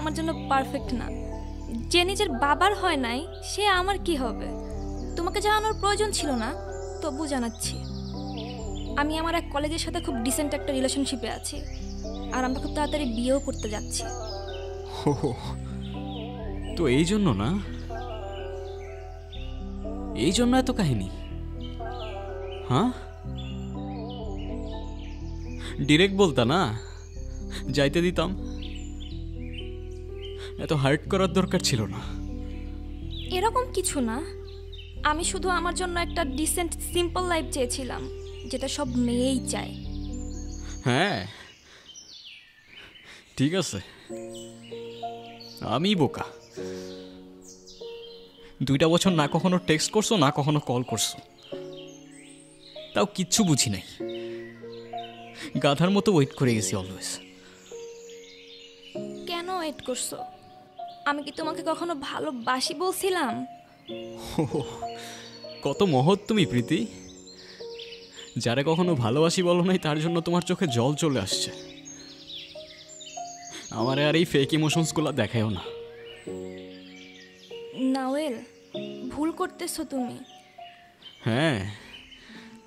আমার জন্য পারফেক্ট না। যে নিজের বাবার হয় নাই সে আমার কি হবে? তোমাকে জানানোর প্রয়োজন ছিল না, তবু জানাচ্ছি। আমি আমার এক কলেজের সাথে খুব ডিসেন্ট একটা রিলেশনশিপে আছি, আর আমরা খুব তাড়াতাড়ি বিয়েও করতে যাচ্ছি। তো এই জন্য না, এই জন্য এত কাহিনী? হ্যাঁ, ডিরেক্ট বলতা না, যাইতে দিতাম। এত হার্ট করার দরকার ছিল না। এরকম কিছু না, আমি শুধু আমার জন্য একটা ডিসেন্ট সিম্পল লাইফ চেয়েছিলাম, যেটা সব মেয়েই চায়। হ্যাঁ ঠিক আছে, আমি বোকা। 2টা বছর না কখনো টেক্সট করছো, না কখনো কল করছো, তাও কিচ্ছু বুঝি নাই। গাধার মতো ওয়েট করে গেছি অলওয়েজ। কেন ওয়েট করছো? আমি কি তোমাকে কখনো ভালোবাসি বলছিলাম? কত মহৎ তুমি প্রীতি, যারা কখনো ভালোবাসি বলো নাই তার জন্য তোমার চোখে জল চলে আসছে। আমারে আর এই ফেক ইমোশনসগুলো দেখায়ও না। নাওয়েল, ভুল করতেছো তুমি। হ্যাঁ